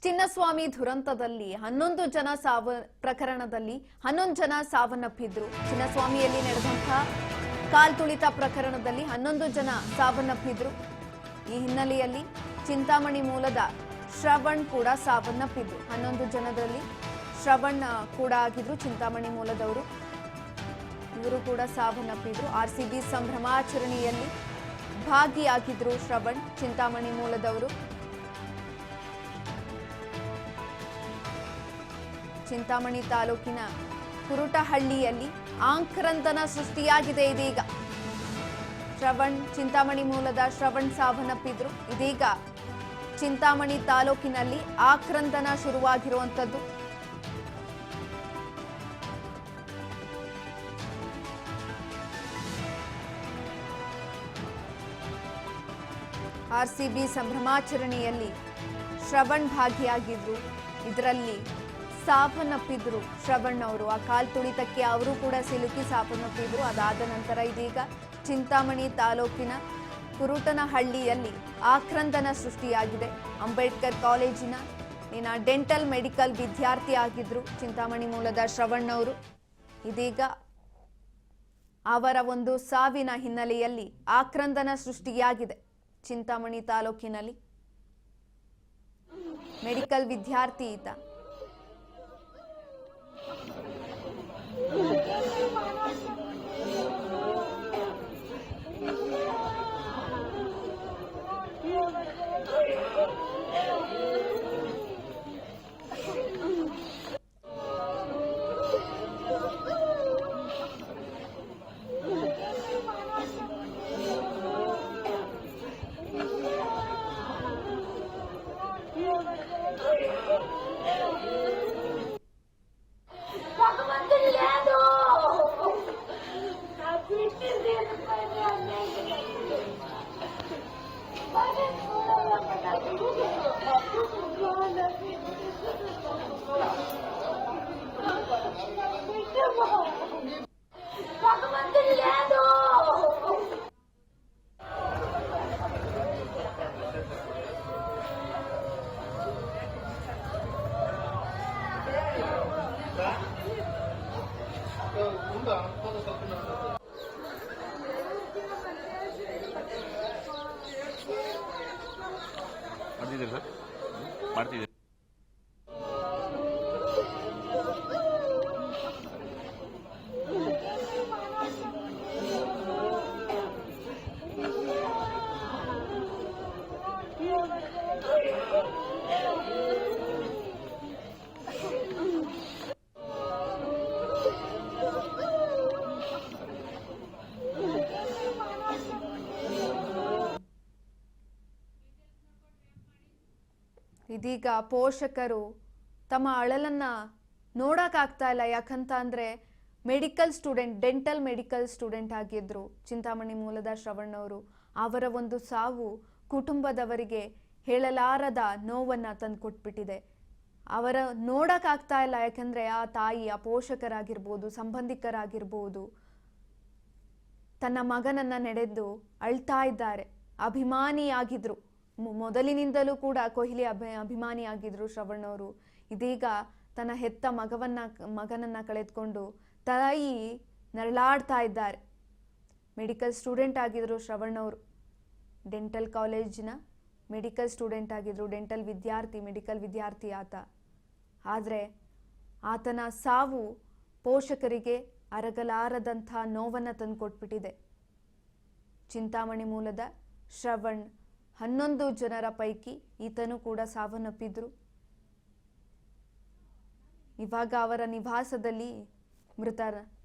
ಚಿನ್ನಸ್ವಾಮಿ ದುರಂತದಲ್ಲಿ 11 ಜನ ಪ್ರಕರಣದಲ್ಲಿ 11 ಜನ ಸಾವನ್ನಪ್ಪಿದ್ರು. ಚಿನ್ನಸ್ವಾಮಿಯಲ್ಲಿ ನಡೆದಂತಹ ಕಾಲ್ತುಳಿತ ಪ್ರಕರಣದಲ್ಲಿ 11 ಜನ ಸಾವನ್ನಪ್ಪಿದ್ರು. ಈ ಹಿನ್ನೆಲೆಯಲ್ಲಿ ಚಿಂತಾಮಣಿ ಮೂಲದ ಶ್ರವಣ್ ಕೂಡ ಸಾವನ್ನಪ್ಪಿದ್ರು. 11 ಜನರಲ್ಲಿ ಶ್ರವಣ್ ಕೂಡ ಆಗಿದ್ರು, ಚಿಂತಾಮಣಿ ಮೂಲದವರು. ಇವರು ಕೂಡ ಸಾವನ್ನಪ್ಪಿದ್ರು. ಆರ್ಸಿಬಿ ಸಂಭ್ರಮಾಚರಣೆಯಲ್ಲಿ ಭಾಗಿಯಾಗಿದ್ರು ಶ್ರವಣ್, ಚಿಂತಾಮಣಿ ಮೂಲದವರು. ಚಿಂತಾಮಣಿ ತಾಲೂಕಿನ ಕುರುಟಹಳ್ಳಿಯಲ್ಲಿ ಆಕ್ರಂದನ ಸೃಷ್ಟಿಯಾಗಿದೆ. ಇದೀಗ ಶ್ರವಣ್, ಚಿಂತಾಮಣಿ ಮೂಲದ ಶ್ರವಣ್ ಸಾವನ್ನಪ್ಪಿದ್ರು. ಇದೀಗ ಚಿಂತಾಮಣಿ ತಾಲೂಕಿನಲ್ಲಿ ಆಕ್ರಂದನ ಶುರುವಾಗಿರುವಂತದ್ದು. ಆರ್ಸಿಬಿ ಸಂಭ್ರಮಾಚರಣೆಯಲ್ಲಿ ಶ್ರವಣ್ ಭಾಗಿಯಾಗಿದ್ರು. ಇದರಲ್ಲಿ ಸಾವನ್ನಪ್ಪಿದ್ರು ಶ್ರವಣ್ ಅವರು. ಆ ಕಾಲ್ತುಳಿತಕ್ಕೆ ಅವರು ಕೂಡ ಸಿಲುಕಿ ಸಾವನ್ನಪ್ಪಿದ್ರು. ಅದಾದ ನಂತರ ಇದೀಗ ಚಿಂತಾಮಣಿ ತಾಲೂಕಿನ ಕುರುಟನಹಳ್ಳಿಯಲ್ಲಿ ಆಕ್ರಂದನ ಸೃಷ್ಟಿಯಾಗಿದೆ. ಅಂಬೇಡ್ಕರ್ ಕಾಲೇಜಿನ ಡೆಂಟಲ್ ಮೆಡಿಕಲ್ ವಿದ್ಯಾರ್ಥಿ ಆಗಿದ್ರು ಚಿಂತಾಮಣಿ ಮೂಲದ ಶ್ರವಣ್ ಅವರು. ಇದೀಗ ಅವರ ಒಂದು ಸಾವಿನ ಹಿನ್ನೆಲೆಯಲ್ಲಿ ಆಕ್ರಂದನ ಸೃಷ್ಟಿಯಾಗಿದೆ ಚಿಂತಾಮಣಿ ತಾಲೂಕಿನಲ್ಲಿ. ಮೆಡಿಕಲ್ ವಿದ್ಯಾರ್ಥಿ ಈತ. ಮಾಡ್ತಿದ್ದೀವಿ. ಇದೀಗ ಪೋಷಕರು ತಮ್ಮ ಅಳಲನ್ನ ನೋಡಕ್ಕಾಗ್ತಾ ಇಲ್ಲ. ಯಾಕಂತ ಅಂದ್ರೆ medical student, dental medical student ಆಗಿದ್ರು ಚಿಂತಾಮಣಿ ಮೂಲದ ಶ್ರವಣ್ ಅವರು. ಅವರ ಒಂದು ಸಾವು ಕುಟುಂಬದವರಿಗೆ ಹೇಳಲಾರದ ನೋವನ್ನ ತಂದುಕೊಟ್ಬಿಟ್ಟಿದೆ. ಅವರ ನೋಡಕ್ಕಾಗ್ತಾ ಇಲ್ಲ. ಯಾಕಂದ್ರೆ ಆ ತಾಯಿ, ಆ ಪೋಷಕರಾಗಿರ್ಬೋದು, ಸಂಬಂಧಿಕರಾಗಿರ್ಬೋದು, ತನ್ನ ಮಗನನ್ನ ನೆನೆದು ಅಳ್ತಾ ಇದ್ದಾರೆ. ಅಭಿಮಾನಿಯಾಗಿದ್ರು, ಮೊದಲಿನಿಂದಲೂ ಕೂಡ ಕೊಹ್ಲಿ ಅಭಿಮಾನಿಯಾಗಿದ್ರು ಶ್ರವಣ್ ಅವರು. ಇದೀಗ ತನ್ನ ಹೆತ್ತ ಮಗನನ್ನ ಕಳೆದುಕೊಂಡು ತಾಯಿ ನರಳಾಡ್ತಾ ಇದ್ದಾರೆ. ಮೆಡಿಕಲ್ ಸ್ಟೂಡೆಂಟ್ ಆಗಿದ್ರು ಶ್ರವಣ್ ಅವರು. ಡೆಂಟಲ್ ಕಾಲೇಜಿನ ಮೆಡಿಕಲ್ ಸ್ಟೂಡೆಂಟ್ ಆಗಿದ್ರು, ಡೆಂಟಲ್ ವಿದ್ಯಾರ್ಥಿ, ಮೆಡಿಕಲ್ ವಿದ್ಯಾರ್ಥಿ ಆತ. ಆದರೆ ಆತನ ಸಾವು ಪೋಷಕರಿಗೆ ಅರಗಲಾರದಂಥ ನೋವನ್ನು ತಂದುಕೊಟ್ಬಿಟ್ಟಿದೆ. ಚಿಂತಾಮಣಿ ಮೂಲದ ಶ್ರವಣ್ 11 ಜನರ ಪೈಕಿ ಈತನು ಕೂಡ ಸಾವನ್ನಪ್ಪಿದ್ರು. ಇವಾಗ ಅವರ ನಿವಾಸದಲ್ಲಿ,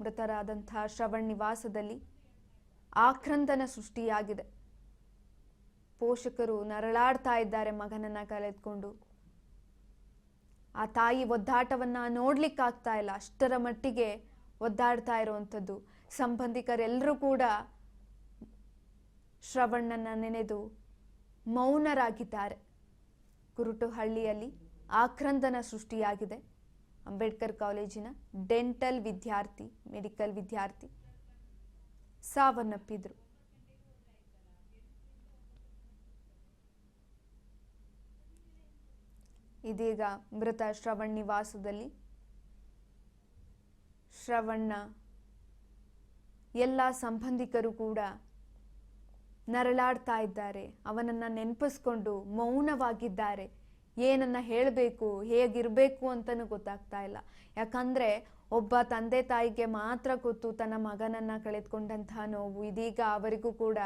ಮೃತರಾದಂತಹ ಶ್ರವಣ್ ನಿವಾಸದಲ್ಲಿ ಆಕ್ರಂದನ ಸೃಷ್ಟಿಯಾಗಿದೆ. ಪೋಷಕರು ನರಳಾಡ್ತಾ ಇದ್ದಾರೆ ಮಗನನ್ನ ಕಳೆದುಕೊಂಡು. ಆ ತಾಯಿ ಒದ್ದಾಟವನ್ನ ನೋಡ್ಲಿಕ್ಕಾಗ್ತಾ ಇಲ್ಲ, ಅಷ್ಟರ ಮಟ್ಟಿಗೆ ಒದ್ದಾಡ್ತಾ ಇರುವಂಥದ್ದು. ಸಂಬಂಧಿಕರೆಲ್ಲರೂ ಕೂಡ ಶ್ರವಣ್ಣನ ನೆನೆದು ಮೌನರಾಗಿದ್ದಾರೆ. ಕುರುಟುಹಳ್ಳಿಯಲ್ಲಿ ಆಕ್ರಂದನ ಸೃಷ್ಟಿಯಾಗಿದೆ. ಅಂಬೇಡ್ಕರ್ ಕಾಲೇಜಿನ ಡೆಂಟಲ್ ವಿದ್ಯಾರ್ಥಿ, ಮೆಡಿಕಲ್ ವಿದ್ಯಾರ್ಥಿ ಸಾವನ್ನಪ್ಪಿದ್ರು. ಇದೀಗ ಮೃತ ಶ್ರವಣ್ ನಿವಾಸದಲ್ಲಿ ಶ್ರವಣ್ಣ ಎಲ್ಲ ಸಂಬಂಧಿಕರು ಕೂಡ ನರಳಾಡ್ತಾ ಇದ್ದಾರೆ. ಅವನನ್ನ ನೆನಪಿಸ್ಕೊಂಡು ಮೌನವಾಗಿದ್ದಾರೆ. ಏನನ್ನ ಹೇಳಬೇಕು, ಹೇಗಿರಬೇಕು ಅಂತಲೂ ಗೊತ್ತಾಗ್ತಾ ಇಲ್ಲ. ಯಾಕಂದ್ರೆ ಒಬ್ಬ ತಂದೆ ತಾಯಿಗೆ ಮಾತ್ರ ಗೊತ್ತು ತನ್ನ ಮಗನನ್ನ ಕಳೆದುಕೊಂಡಂತಹ ನೋವು. ಇದೀಗ ಅವರಿಗೂ ಕೂಡ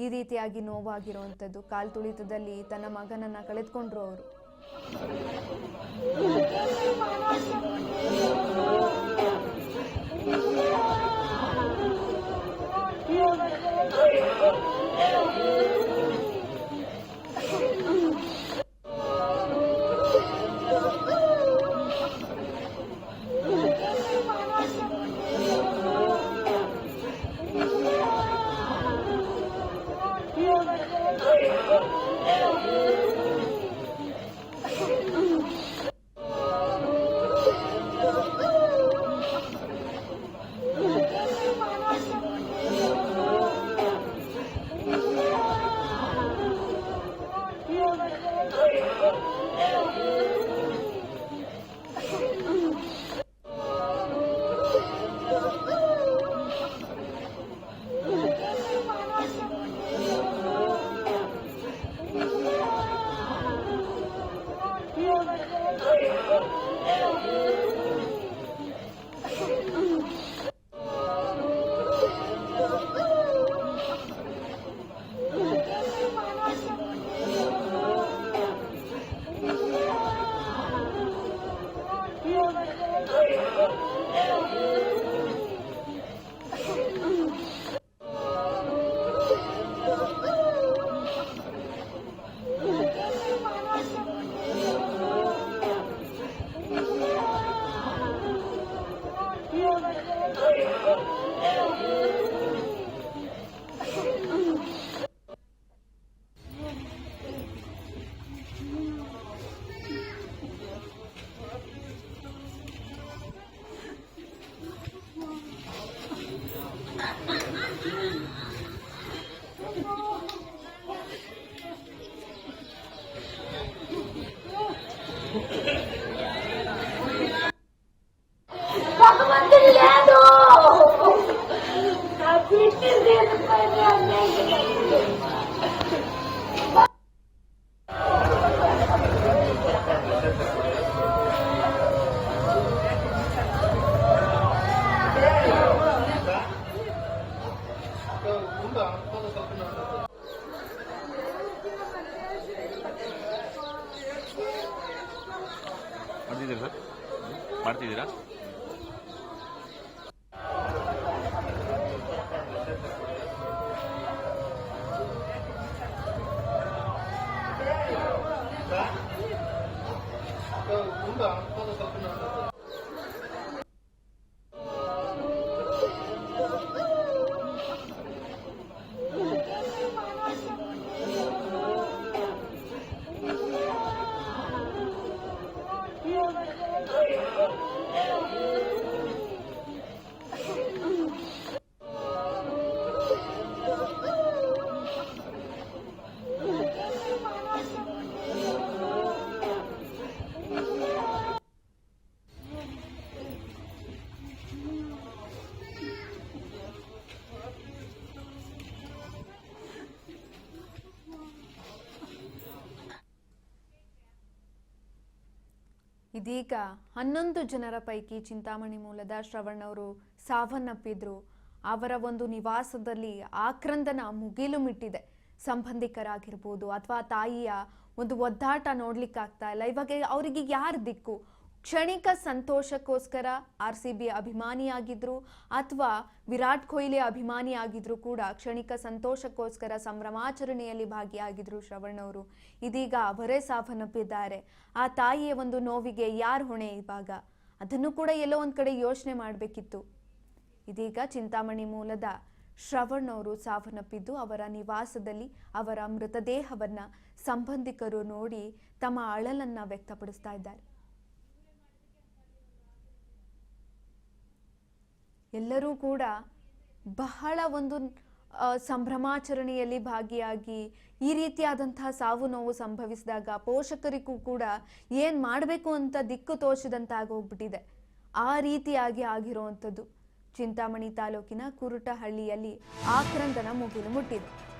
ಈ ರೀತಿಯಾಗಿ ನೋವಾಗಿರುವಂಥದ್ದು. ಕಾಲ್ ತುಳಿತದಲ್ಲಿ ತನ್ನ ಮಗನನ್ನ ಕಳೆದುಕೊಂಡ್ರು ಅವರು. ಮಾಡ್ತಿದ್ದೀರಾ? ಇದೀಗ 11 ಜನರ ಪೈಕಿ ಚಿಂತಾಮಣಿ ಮೂಲದ ಶ್ರವಣ್ ಅವರು ಸಾವನ್ನಪ್ಪಿದ್ರು. ಅವರ ಒಂದು ನಿವಾಸದಲ್ಲಿ ಆಕ್ರಂದನ ಮುಗಿಲು ಮುಟ್ಟಿದೆ. ಸಂಬಂಧಿಕರಾಗಿರ್ಬೋದು ಅಥವಾ ತಾಯಿಯ ಒಂದು ಒದ್ದಾಟ ನೋಡ್ಲಿಕ್ಕಾಗ್ತಾ ಇಲ್ಲ. ಇವಾಗ ಅವರಿಗೆ ಯಾರು ದಿಕ್ಕು? ಕ್ಷಣಿಕ ಸಂತೋಷಕ್ಕೋಸ್ಕರ RCB ಅಭಿಮಾನಿಯಾಗಿದ್ರು ಅಥವಾ ವಿರಾಟ್ ಕೊಹ್ಲಿ ಅಭಿಮಾನಿಯಾಗಿದ್ರು ಕೂಡ ಕ್ಷಣಿಕ ಸಂತೋಷಕ್ಕೋಸ್ಕರ ಸಂಭ್ರಮಾಚರಣೆಯಲ್ಲಿ ಭಾಗಿಯಾಗಿದ್ರು ಶ್ರವಣ್ ಅವರು. ಇದೀಗ ಅವರೇ ಸಾವನ್ನಪ್ಪಿದ್ದಾರೆ. ಆ ತಾಯಿಯ ಒಂದು ನೋವಿಗೆ ಯಾರು ಹೊಣೆ ಇವಾಗ? ಅದನ್ನು ಕೂಡ ಎಲ್ಲೋ ಒಂದ್ ಕಡೆ ಯೋಚನೆ ಮಾಡಬೇಕಿತ್ತು. ಇದೀಗ ಚಿಂತಾಮಣಿ ಮೂಲದ ಶ್ರವಣ್ ಅವರು ಸಾವನ್ನಪ್ಪಿದ್ದು ಅವರ ನಿವಾಸದಲ್ಲಿ ಅವರ ಮೃತದೇಹವನ್ನ ಸಂಬಂಧಿಕರು ನೋಡಿ ತಮ್ಮ ಅಳಲನ್ನ ವ್ಯಕ್ತಪಡಿಸ್ತಾ ಇದ್ದಾರೆ. ಎಲ್ಲರೂ ಕೂಡ ಬಹಳ ಒಂದು ಸಂಭ್ರಮಾಚರಣೆಯಲ್ಲಿ ಭಾಗಿಯಾಗಿ ಈ ರೀತಿಯಾದಂತಹ ಸಾವು ನೋವು ಸಂಭವಿಸಿದಾಗ ಪೋಷಕರಿಗೂ ಕೂಡ ಏನ್ ಮಾಡಬೇಕು ಅಂತ ದಿಕ್ಕು ತೋಚದಂತಾಗೋಗ್ಬಿಟ್ಟಿದೆ. ಆ ರೀತಿಯಾಗಿ ಆಗಿರುವಂಥದ್ದು ಚಿಂತಾಮಣಿ ತಾಲೂಕಿನ ಕುರುಟಹಳ್ಳಿಯಲ್ಲಿ ಆಕ್ರಂದನ ಮುಗಿಲು ಮುಟ್ಟಿದೆ.